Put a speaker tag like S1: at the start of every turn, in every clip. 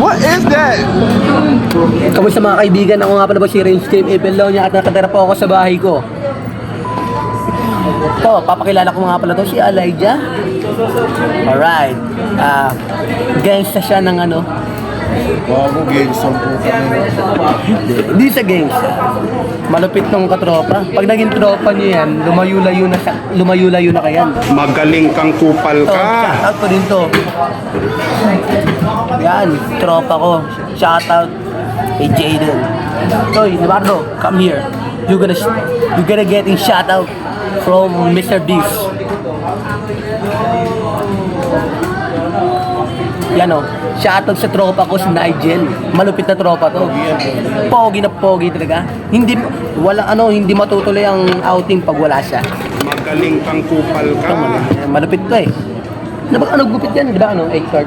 S1: What is that?
S2: Kamusta mga kaibigan? Ako nga pala po si Range Team Epelonia at nakatira po ako sa bahay ko. Ito, papakilala ko nga pala to si Elijah. Alright. Gangsta siya ng ano.
S1: Bago games ang puta na yun.
S2: Hindi sa gangsta. Malupit nung katropa. Pag naging tropa niyo yan, lumayo-layo na kayan.
S3: Magaling kang kupal
S2: Ito,
S3: ka.
S2: shoutout ko din to. Yan, tropa ko. Shoutout kay Jaden. Toy, Navarro, come here. You're gonna getting shoutout from Mr. Beast. Yan o, shoutout sa tropa ko si Nigel. Malupit na tropa to. Pogi na pogi talaga. Hindi matutuloy ang outing pag wala siya.
S3: Magaling kang kupal ka.
S2: Malupit to eh. Ano gupit yan? Di ba ano? 8 card.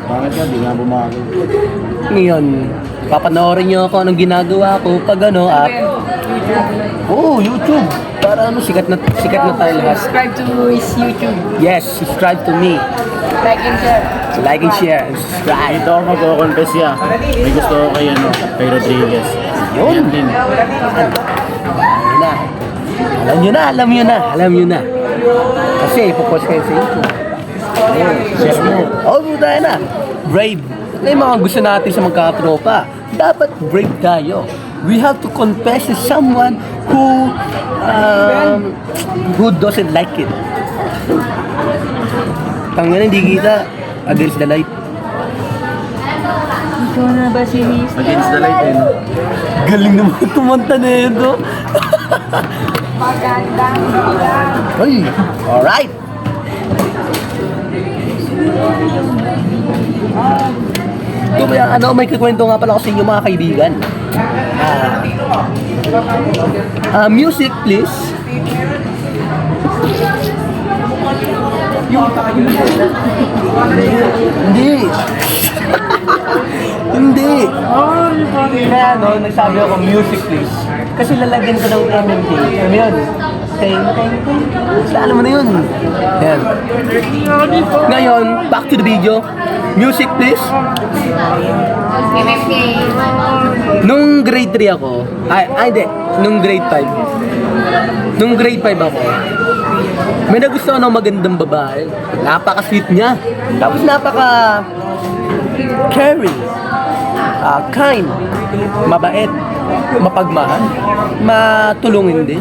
S1: Bakit nga, di nga bumago.
S2: Ngayon, papanoorin nyo ako anong ginagawa ko pag ano, Oo, YouTube. Para ano, sikat na tayo lahat.
S4: Subscribe to his YouTube.
S2: Yes, subscribe to me.
S4: Like and share.
S2: Like and share and subscribe.
S5: Ito ako magko-confess siya. May gusto ko kay Rodriguez.
S2: Yun.
S5: Din.
S2: Na. Alam nyo na. Kasi ipopost kayo sa YouTube. Share mo. Tayo na. Brave. Ito yung mga gusto natin sa magkatropa. Dapat brave tayo. We have to confess to someone who doesn't like it. Tanggalin, hindi kita against the light.
S4: Ikaw na ba si Miss?
S5: Against the light eh. No?
S2: Galing naman tumanta na ito.
S4: Magandang bilang.
S2: Ay, alright. Ito ba may kikwento nga pala ko sa inyo mga kaibigan. Music please. Hindi. Hindi. Kaya nagsabi ako music please. Kasi lalagyan ko ng MMK. Ano yun? Alam mo na yun. Yan. Ngayon, back to the video. Music please. Nung grade 3 ako, hindi, nung grade 5. Nung grade 5 ako, may nagustuhan ng magandang babae. Napaka-sweet niya. Tapos napaka-caring. Kind. Mabait. Mapagmahal. Matulungin din.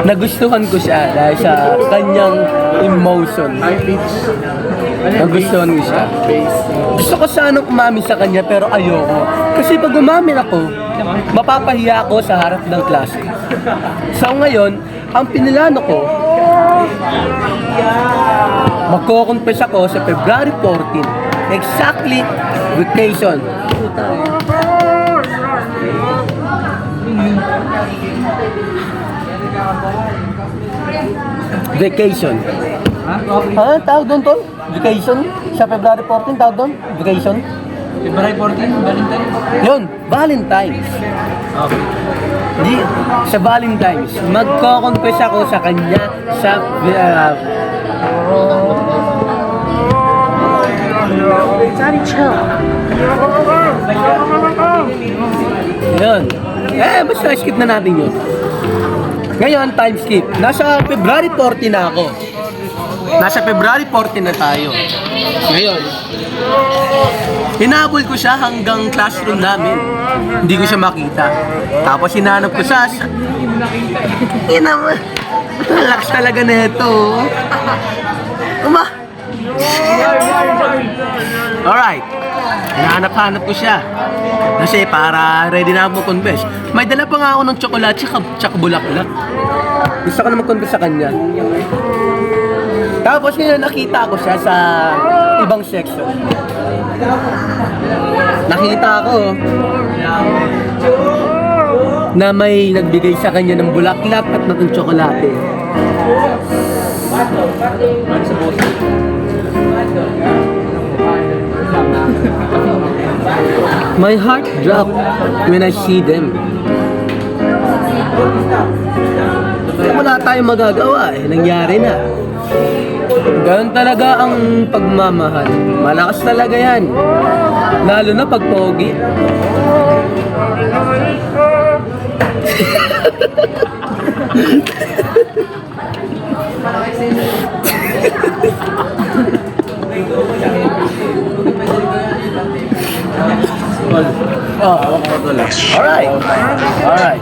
S2: Nagustuhan ko siya dahil sa kanyang emotion. Nagustuhan ko siya. Gusto ko sanang umamin sa kanya pero ayoko. Kasi pag umamin ako, mapapahiya ako sa harap ng klase. So ngayon, ang pinilano ko, magko-confess ako sa February 14. Exactly, vacation. Vacation. Tawag doon tol? Vacation? Sa February 14, tawag doon? Vacation?
S5: February 14, Valentine?
S2: Yun, Valentine's.
S5: Okay.
S2: Di, sa Valentine's, magko-confess ako sa kanya sa yun. Basta skip na natin yun. Ngayon, time skip. Nasa February 14 na ako. Nasa February 14 na tayo. Ngayon, hinabol ko siya hanggang classroom namin. Hindi ko siya makita. Tapos hinanap ko siya. Lakas talaga na ito. Alright. Hinahanap-hanap ko siya. Kasi para ready na ako mag-confess. May dala pa nga ako ng tsokolate tsaka bulaklak. Gusto ko na mag-confess sa kanya. Tapos ngayon nakita ko siya sa ibang section. Nakita ko na may nagbigay sa kanya ng bulaklak at ng tsokolate. My heart dropped when I see them. Wala tayong magagawa eh. Nangyari na. Ganun talaga ang pagmamahal. Malakas talaga yan. Lalo na pag pogi. Oh, alright. Alright.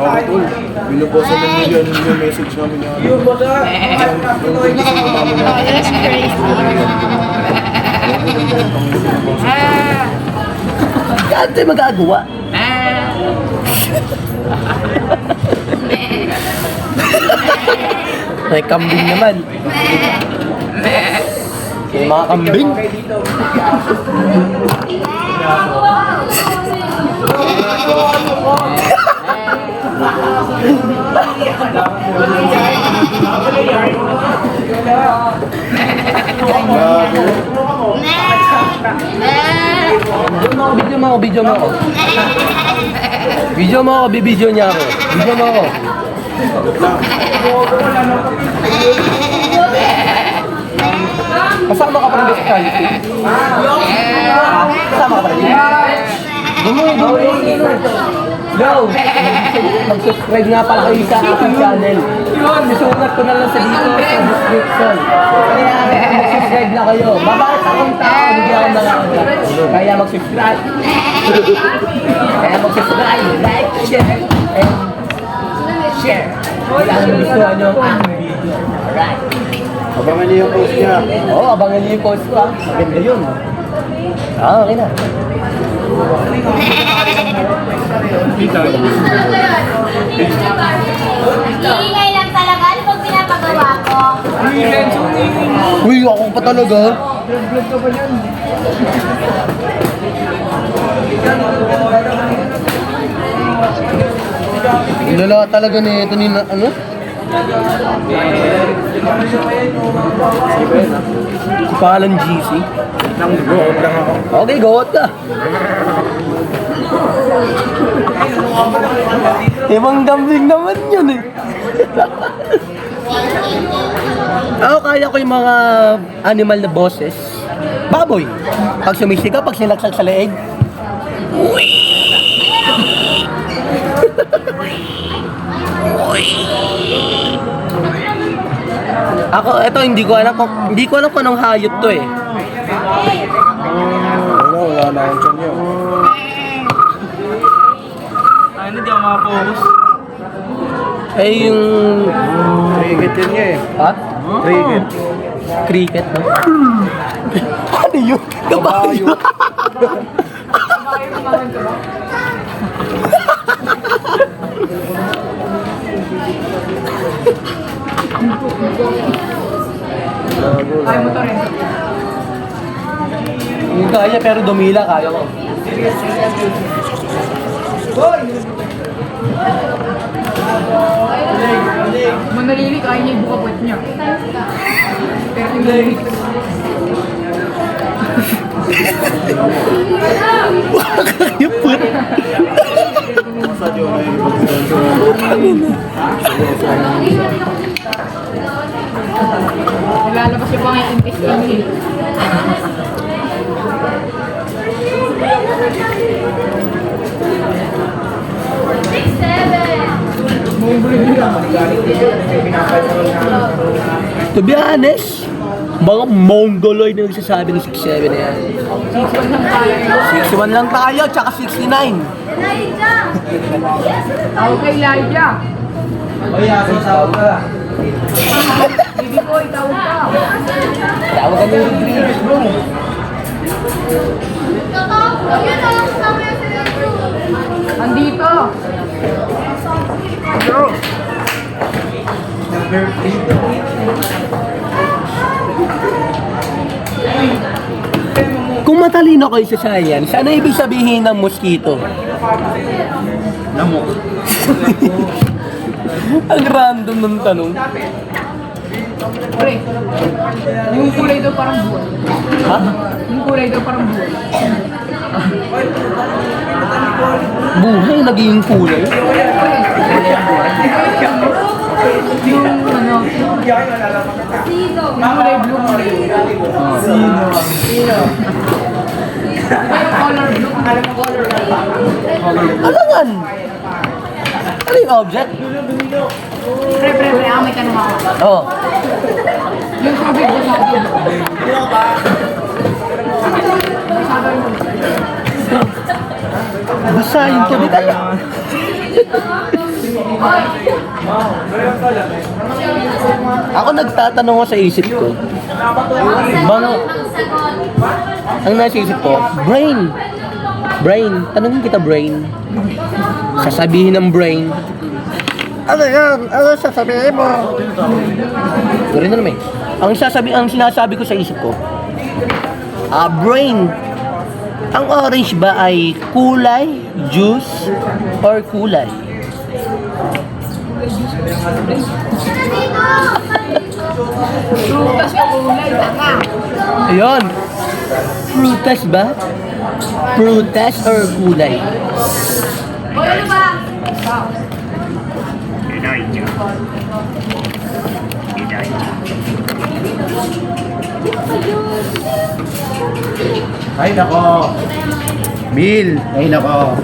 S1: Okay, tol. Binubosan ng milyon yung message namin na yung namin na
S4: That's crazy.
S2: Ano tayo magagawa? May kambing naman. May mga kambing. Video mo ako. Video mo ako, bibidyo niya ako. Video mo ako. Kasama ka pa rin sa quality? Kasama ka pa rin? Go! Mag-subscribe nga pala kayo sa aking channel. Susunod ko na lang sa dito sa description. Mag-subscribe na kayo. Mabait akong tao, hindi ako nakakita. Kaya mag-subscribe. Kaya mag-subscribe, like, share, and share. Wala ang gusto nyo ang video. Alright.
S1: abangan niyo yung post niya.
S2: Oo, abangan niyo yung post ko. Maganda yun. Okay na.
S6: Iingay lang talaga. Ano pag pinapagawa ko?
S2: Uy, ako pa talaga. Lala talaga ni ito ni ano? Si Palan GC.
S1: Nag-go-out lang ako.
S2: Okay, go out ka. Ibang gambling naman yun eh. Ako kaya ko yung mga animal na boses. Baboy. Pag sumisigaw, pag sinaksak sa leeg. Ako, eto hindi ko alam kung anong hayop to eh.
S1: Wala na akong tiyan yun.
S5: Ano, di ako makapokus.
S2: Eh yung...
S1: Cricket yun niya eh.
S2: Ha?
S1: Cricket.
S2: Cricket, no? Ano yun? Kabayo. Hindi kaya pero dumila kaya ko.
S4: Manalilig, ayaw niya ibuka puwet niya. Pero hindi.
S2: Kakayapot.
S4: Lalabas yung mga intestine niya.
S2: To be honest, mga mongoloid na nagsasabi ng 6'7 na yan. 6'1 lang tayo, tsaka 69.
S4: Tawag kay Elijah. Bibi ko, itawag ka.
S2: Tawag ka ng Rodriguez, bro.
S4: Andito.
S2: matalino kayo sa science. Ano ibig sabihin ng mosquito?
S5: Lamok.
S2: Ang random ng tanong.
S4: Pre, yung kulay daw parang buwan.
S2: Ha?
S4: Yung kulay daw parang buwan.
S2: Buhay naging kulay?
S4: Yung ano, yung kulay blue. Yung color blue.
S2: Ano yan? Ano yung object?
S4: Pre, may tanong ako.
S2: Oh.
S4: Yung tubig ba sa akin?
S2: Basahin ko dito. Ako nagtatanong ko sa isip ko. Bang, ang nasa isip ko, brain. Brain. Tanongin kita, brain. Sasabihin ng brain. Ano yan? Ano sasabihin mo? Gawin na naman. Ang sinasabi ko sa isip ko, brain. Ang orange ba ay kulay, juice, or kulay?
S4: Prutas yung kulay, tanga.
S2: Ayun. Prutas ba? Prutas or kulay?
S4: O ano ba?
S5: Ay, nako.
S2: Bill.
S5: Ay, nako.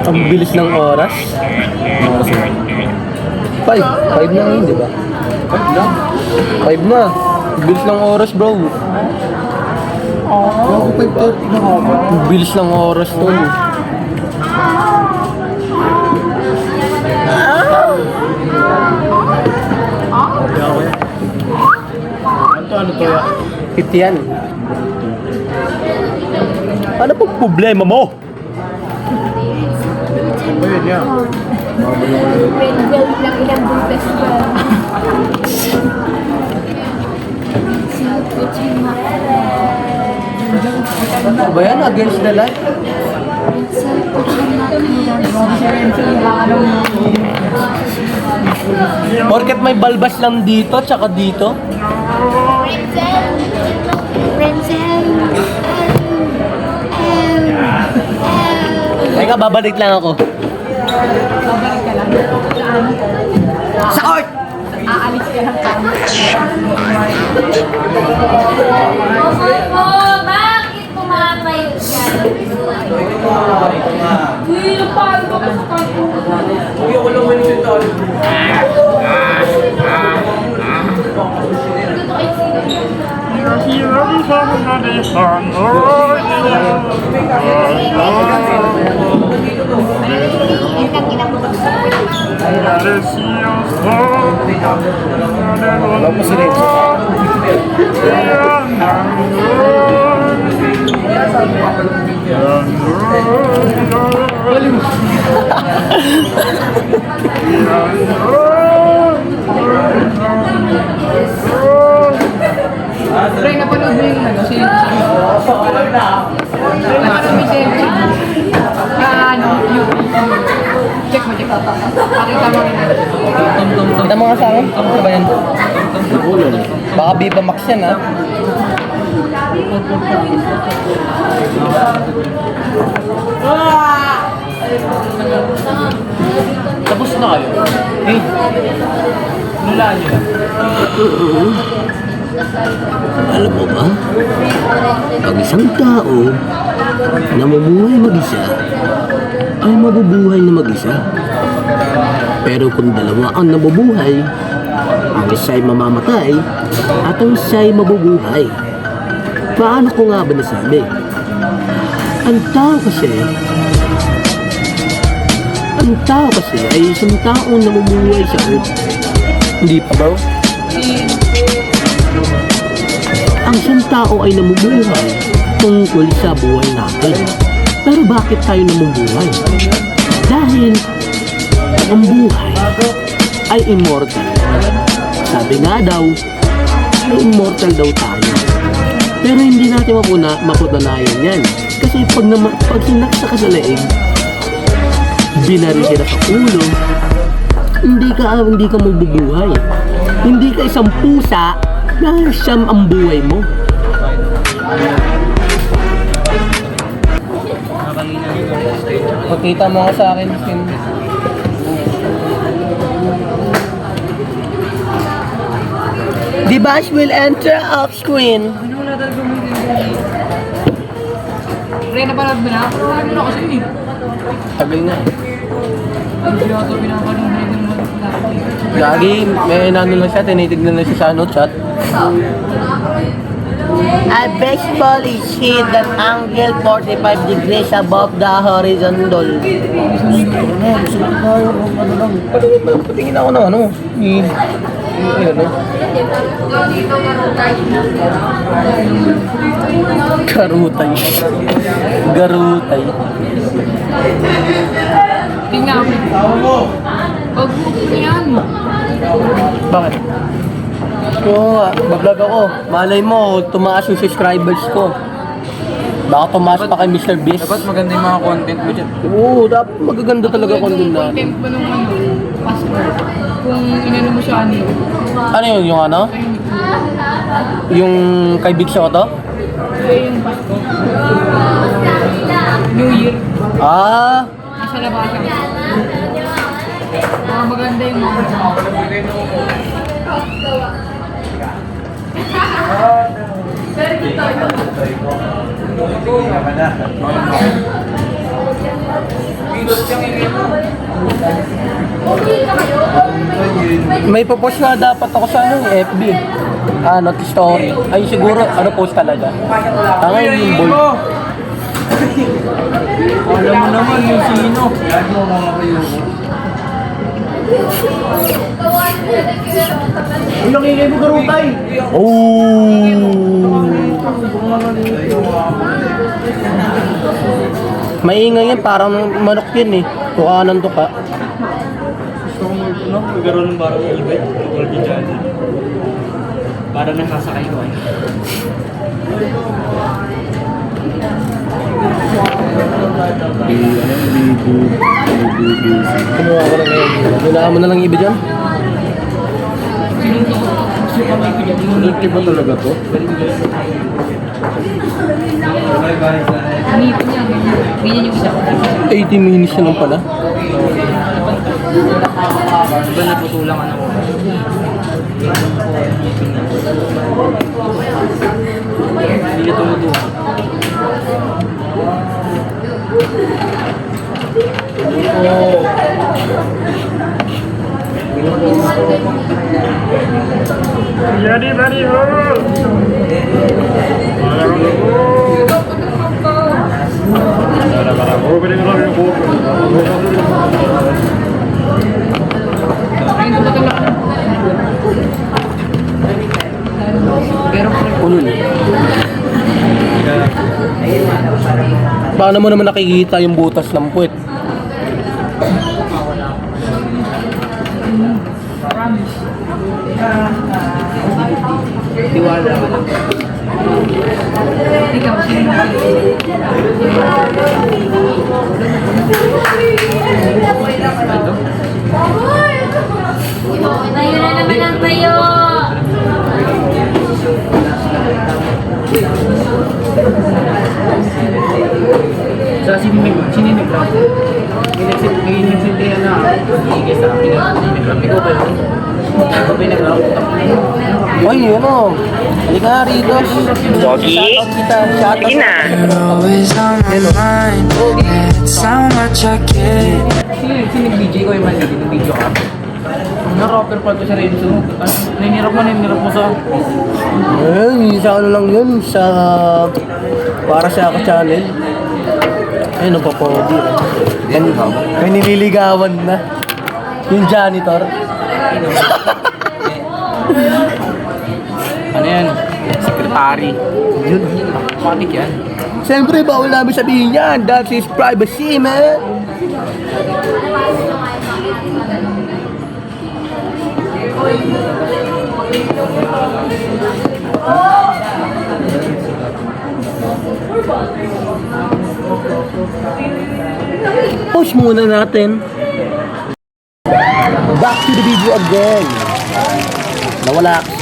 S2: Ang bilis ng oras. 5 na ngayon, di ba? 5 na. Bilis ng oras, bro. Bilis ng oras, tol.
S5: Ano to ya?
S2: 50 yan. Ano pong problema mo?
S5: Ano yun yan?
S6: Renzel lang ilang butas ba?
S2: Ano ba yan? Against the light? Porket may balbas lang dito, tsaka dito.
S6: Renzel.
S2: Teka, babalik lang ako.
S4: Babalik ka lang.
S2: Sa court!
S4: Aalis ka lang.
S6: Bakit pumapayot yan?
S4: Uy, paano ba sa kanto?
S5: Wala pa si Renzo.
S4: Pre, napanood mo yung ano, si napanood mo yung Shelby? Ano, yung check mo. Pakita mo rin.
S2: Kita mo nga sa akin? Ano ba yan? Baka Viva Max yan, ha?
S5: Tapos na kayo. Eh, nulaan nyo lang.
S2: Alam mo ba? Pag isang tao namumuhay mag-isa, ay mabubuhay na mag-isa. Pero kung dalawa ang nabubuhay, ang isa ay mamamatay at ang isa ay mabubuhay. Paano ko nga ba nasabi? Ang tao kasi ay isang taong namumuhay sa earth. Hindi pa, bro? Ang isang tao ay namumuhay tungkol sa buhay natin. Pero bakit tayo namumuhay? Dahil ang buhay ay immortal. Sabi nga daw, ay immortal daw tayo. Pero hindi natin mapatunayan yan. Kasi pag sinaksa ka sa leeg, binaril ka sa ulo, hindi ka mabubuhay. Hindi ka isang pusa na siyam ang buhay mo. Pakita mo sa akin. The bash will enter off screen.
S4: Wala talaga mo yung Pre, napanood mo na? Ano na kasi yun eh.
S2: Tagal na.
S4: Hindi ako ito pinapanood na yung mga
S2: Lagi, may nano lang siya, tinitignan lang siya sa chat. A baseball is hit at angle 45 degrees above the horizontal. Patingin ako ng ano. Garutay. Garutay.
S4: Tingnan mo. Pag tingnan mo.
S2: Bakit? Oo nga, mag-vlog ako. Malay mo, tumaas yung subscribers ko. Baka tumaas pa kay Mr. Beast.
S5: Dapat maganda yung mga content mo dyan.
S2: Oo, dapat magaganda talaga content na.
S4: Content mo nung ano, password. Kung inano mo siya ano yun.
S2: Ano yun, yung ano? Yung kay Big Soto?
S4: Kaya yung password. New Year.
S2: Ah,
S4: Nasa labasan. Maganda yung mga
S2: may popost nga dapat ako sa ano, FB. Not story. Ay siguro, ano post talaga. Ngayon yung bold.
S5: Alam mo naman yung sino.
S2: Ang nakikay mo garutay. Oh. Maingay yan, parang manok yan eh. Tuka ng tuka.
S5: No, magkaroon ng barang ibig. Tungkol di dyan. Parang nasasakay ko eh.
S2: Kumuha ko lang ngayon. Gulaan mo na lang iba dyan.
S1: Quality ba talaga to?
S4: Nipin niya. Ganyan yung isa.
S2: 80 minutes na lang pala.
S5: Diba naputulang ano ko? Hindi na tumutuwa.
S3: Jadi tadi ho.
S2: Ulul. Paano mo naman nakikita yung butas ng puwet?
S5: Tiwala ka lang.
S4: Ikaw, sino?
S6: Tayo na naman ang tayo.
S5: Sa sininag-rap. May nagsindihan na higis sa akin. Sininag-rap. Ikaw ba yun? Ikaw ba yung nag-rap?
S2: Oy, ano? Halika nga rito. Shoutout kita. Shoutout.
S7: You're always on my mind. That's how much I care.
S5: Sinag-DJ ko yung mali. Nag-video ka. Na-rapper pa ito sa Renzo. Nainirap mo sa...
S2: Sa ano lang yun, sa... Para sa ako channel. Ay, napapodi. May nililigawan na. Yung janitor.
S5: Ano yan? Secretary.
S2: Yun.
S5: Matik yan.
S2: Siyempre, bawal namin sabihin yan. That's his privacy, man. Push muna natin. Back to the video again. Nawala ako.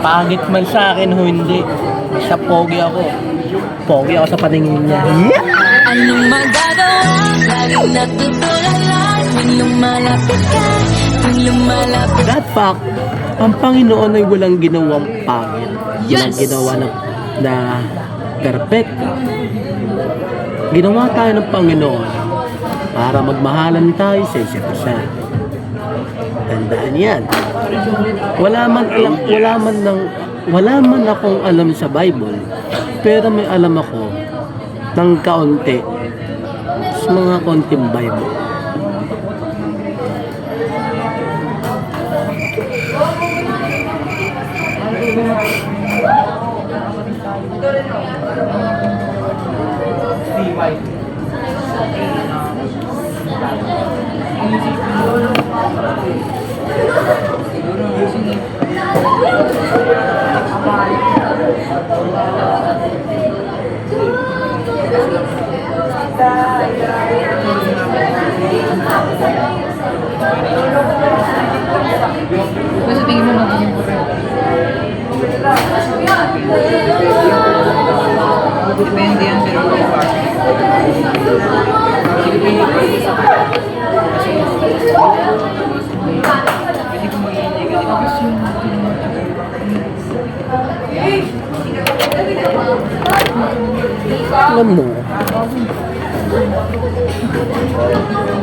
S2: Pangit man sa akin o hindi, sa pogi ako. Pogi ako sa paningin niya. Yeah!
S8: Anong magagawa? Laging natutulala tuwing lumalapit ka, tuwing lumalapit.
S2: That fact, ang Panginoon ay walang ginawang pangit. Walang ginawa na perfecto. Ginawa tayo ng Panginoon para magmahalan tayo sa isa't isa. Tandaan yan. Wala man akong alam sa Bible, pero may alam ako ng kaunti sa mga konting Bible.
S4: Kung sa tingin mo magiging correct. Depende yan pero may part. Kasi kung magiging negative.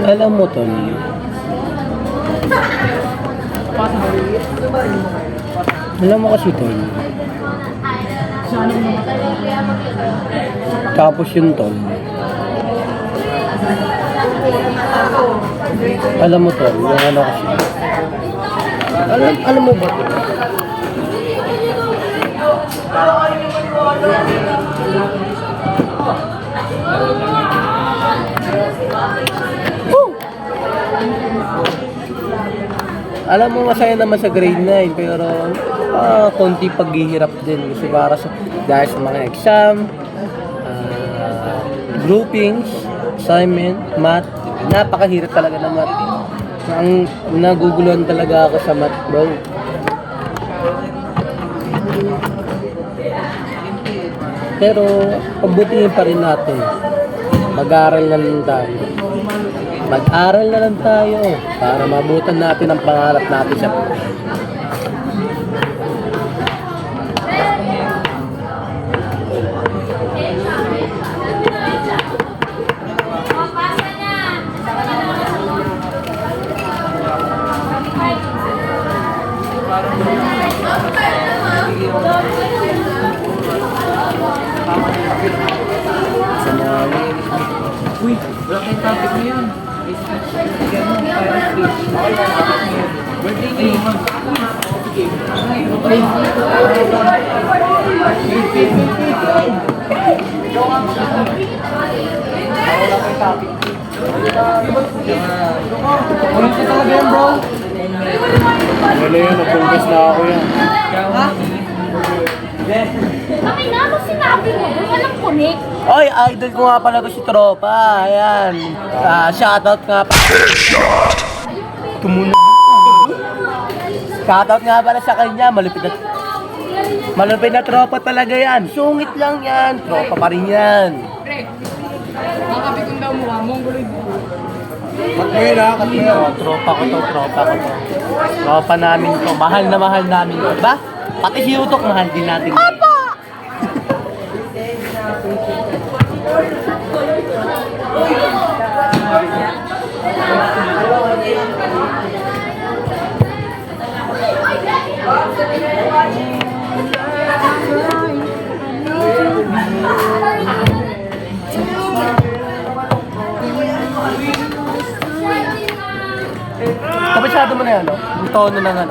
S2: Alam mo, Tony, alam mo kasi, Tony, tapos yung Tony, alam mo, Tony, yung ano kasi, alam mo ba, alam mo, masaya naman sa grade 9 pero konti paghihirap din kasi dahil sa mga exam, groupings, assignment, math. Napakahirap talaga ng math. Ang naguguluhan talaga ako sa math, bro. Pero pabutihin pa rin natin. Mag-aaral na lang tayo. Mag-aral na lang tayo para mabutan natin ang pangarap natin sa buhay.
S5: Uy, wala kayong topic ngayon. Birthday ngayon.
S2: Ulit ka talaga yan, bro.
S1: Wala yun, nag-confess na ako yan.
S6: Kami na, ano sinabi mo? Walang connect.
S2: Oy, idol ko nga pala to si Tropa. Ayan. Shoutout nga pala. Tumuna. Shoutout nga pala sa kanya. Malupit na tropa talaga yan. Sungit lang yan. Tropa pa rin yan.
S4: Pre, makapikon daw mo ha, mongoloid.
S1: Cut mo yun ha, cut mo yun.
S2: Tropa ko to. Tropa namin to. Mahal na mahal namin to. Diba? Pati si Utok, mahal din natin. Apa! Kapasyado mo na yan, no? Yung tono ng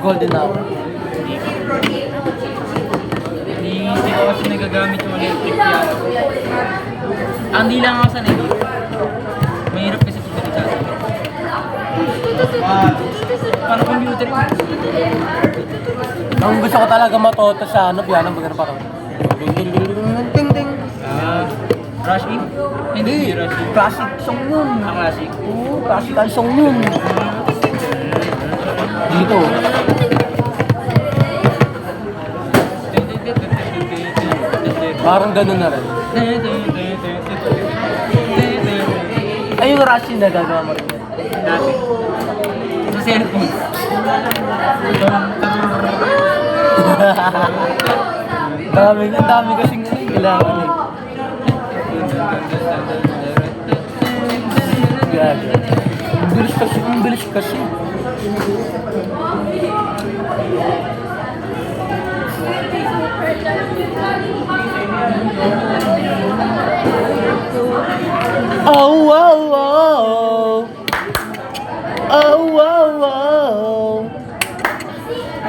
S2: golden hour.
S5: Hindi ko kasi nagagamit yung electric piano. Hindi lang ako sanay dito. Mahirap kasi ito dito sa atin. Parang computer yun.
S2: Ang gusto ko talaga matuto sa piano, maganda parang ding ding.
S5: Rush in? Hindi, rush in.
S2: Classic song yun.
S5: Classic.
S2: Oo, classical song yun. Dito. Parang ganun na rin. Ay, yung rush in na gagawa mo rin.
S5: Dati. Sa cellphone.
S2: Ang dami kasing kailangan eh. Gaga. Ang bilis kasi. Oh, wow, wow. Oh, wow, wow.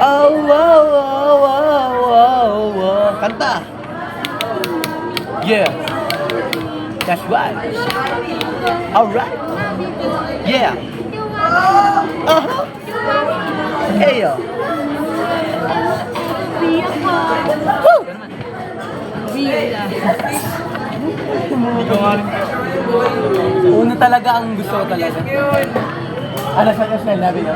S2: Oh, wow, wow, wow, wow, wow. Kanta. Yeah. That's right. Alright. Yeah. Uh-huh. Hey, yo. Woo! Una talaga ang gusto ko talaga. Ano sa kasi labi niyo?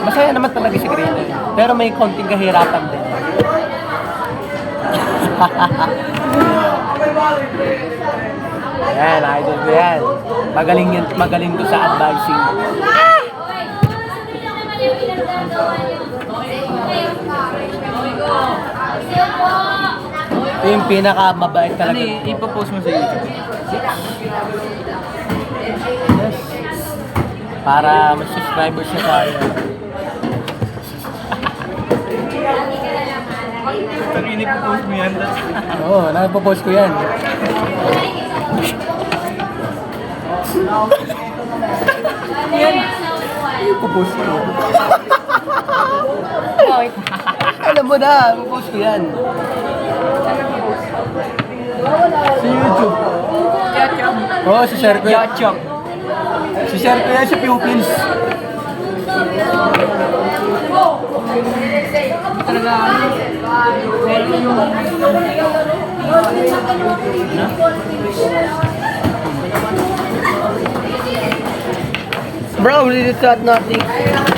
S2: Masaya naman talaga si Green. Pero may konting kahirapan din. Yan, idol ko yan. Magaling ko sa advising. Ito yung pinakamabait talaga.
S5: Ipopost mo sa YouTube?
S2: Yes. Para mas subscribers siya tayo.
S5: Pero inipopost mo yan.
S2: Oo, nagpo-post ko yan. Ipo-post ko. Alam mo na, ipo-post ko yan. Sa YouTube. Oo, si-share ko yan. Si-share ko yan sa pupils.
S4: Talaga,
S2: Bro, really thought nothing.